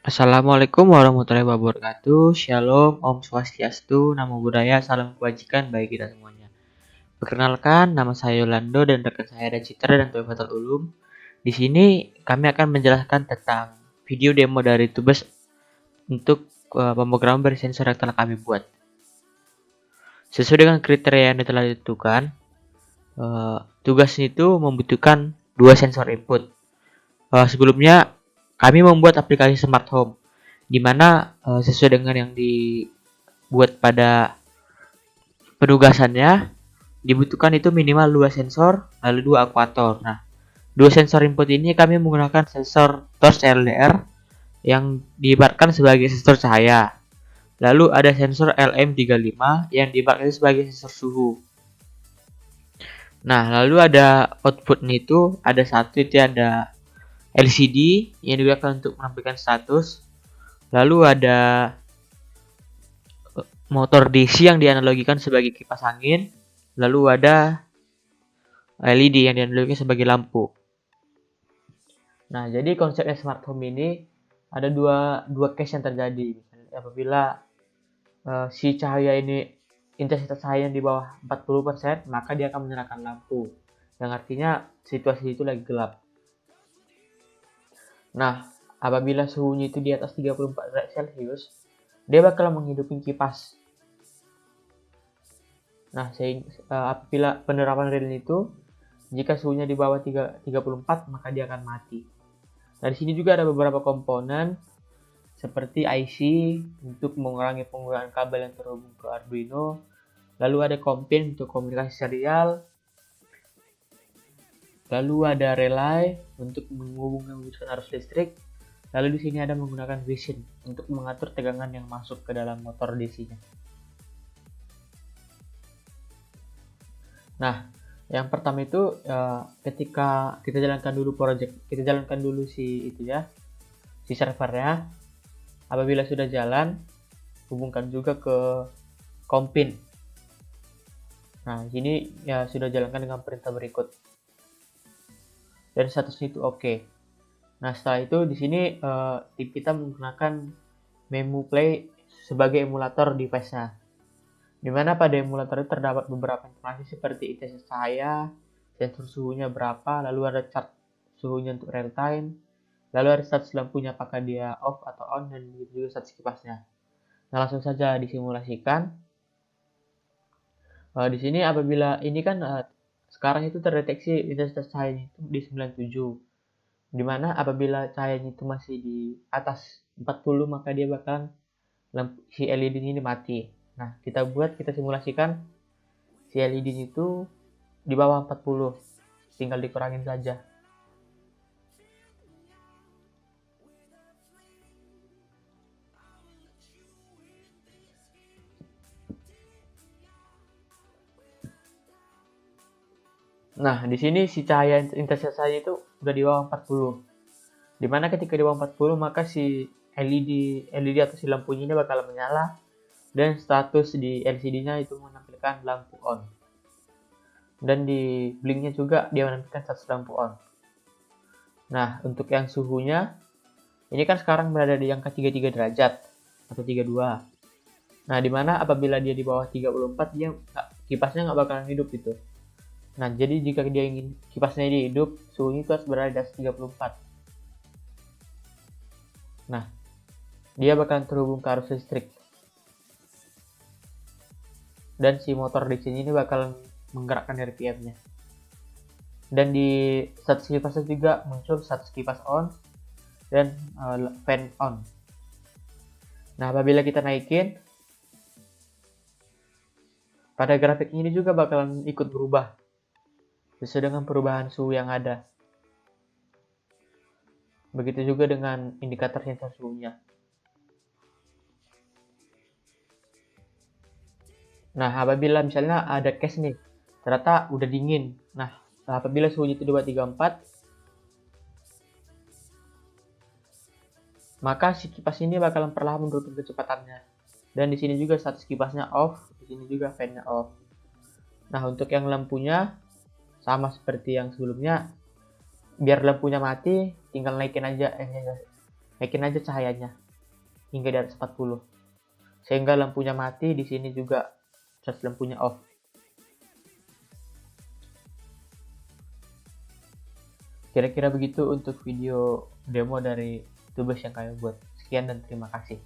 Assalamualaikum warahmatullahi wabarakatuh. Shalom, Om Swastiastu, Namo Buddhaya, salam kebajikan bagi kita semuanya. Perkenalkan, nama saya Yolando dan rekan saya ada Citra dan Fatal Ulum. Di sini kami akan menjelaskan tentang video demo dari Tubes untuk pemrograman bersensor yang telah kami buat. Sesuai dengan kriteria yang telah ditentukan, tugas itu membutuhkan dua sensor input. Sebelumnya kami membuat aplikasi smart home di mana sesuai dengan yang dibuat pada penugasannya dibutuhkan itu minimal 2 sensor lalu 2 akuator. Nah, 2 sensor input ini kami menggunakan sensor torch LDR yang diibaratkan sebagai sensor cahaya. Lalu ada sensor LM35 yang diibaratkan sebagai sensor suhu. Nah, lalu ada outputnya itu ada satu itu ada LCD yang digunakan untuk menampilkan status. Lalu ada motor DC yang dianalogikan sebagai kipas angin. Lalu ada LED yang dianalogikan sebagai lampu. Nah, jadi konsep smart home ini ada dua case yang terjadi. Misalnya apabila si cahaya ini intensitas cahaya di bawah 40%, maka dia akan menyalakan lampu. Yang artinya situasi itu lagi gelap. Nah, apabila suhunya itu di atas 34 derajat Celcius, dia bakal menghidupin kipas. Nah, apabila penerapan real itu, jika suhunya di bawah 34, maka dia akan mati. Nah, di sini juga ada beberapa komponen seperti IC untuk mengurangi penggunaan kabel yang terhubung ke Arduino. Lalu ada kompin untuk komunikasi serial. Lalu ada relay untuk menghubungkan arus listrik. Lalu di sini ada menggunakan vision untuk mengatur tegangan yang masuk ke dalam motor DC-nya. Nah, yang pertama itu ketika kita jalankan dulu si servernya. Apabila sudah jalan, hubungkan juga ke kompin. Nah, ini ya sudah jalankan dengan perintah berikut. Dan statusnya itu oke. Nah, setelah itu di sini tim kita menggunakan Memu Play sebagai emulator device-nya. Di mana pada emulator itu terdapat beberapa informasi seperti intensitas cahaya, sensor suhunya berapa, lalu ada chart suhunya untuk real time, lalu ada status lampunya apakah dia off atau on, dan juga status kipasnya. Nah, langsung saja disimulasikan. Di sini apabila ini kan sekarang itu terdeteksi intensitas cahayanya itu di 97. Dimana apabila cahayanya itu masih di atas 40, maka dia bakal si LED ini mati. Nah, kita simulasikan si LED itu di bawah 40, tinggal dikurangin saja. Nah, di sini si cahaya intensitas cahaya itu udah di bawah 40. Dimana ketika di bawah 40, maka si LED atau si lampunya ini bakal menyala dan status di LCD-nya itu menampilkan lampu on. Dan di blinknya juga dia menampilkan status lampu on. Nah, untuk yang suhunya, ini kan sekarang berada di angka 33 derajat atau 32. Nah, dimana apabila dia di bawah 34, kipasnya nggak bakalan hidup gitu. Nah, jadi jika dia ingin kipasnya ini hidup, suhunya itu harus berada di atas 34. Nah, dia bakalan terhubung ke arus listrik. Dan si motor di sini bakalan menggerakkan RPM-nya. Dan di status kipasnya juga muncul status kipas on dan fan on. Nah, apabila kita naikin, pada grafik ini juga bakalan ikut berubah sesuai dengan perubahan suhu yang ada. Begitu juga dengan indikator sensor suhunya. Nah, apabila misalnya ada case nih, ternyata udah dingin. Nah, apabila suhunya itu di bawah 34, maka si kipas ini bakalan perlahan menurunkan kecepatannya. Dan di sini juga status kipasnya off, di sini juga fan-nya off. Nah, untuk yang lampunya sama seperti yang sebelumnya, biar lampunya mati, tinggal naikin aja naikin aja cahayanya hingga di atas 40 sehingga lampunya mati. Di sini juga charge lampunya off. Kira-kira begitu untuk video demo dari tubeless yang kami buat. Sekian dan terima kasih.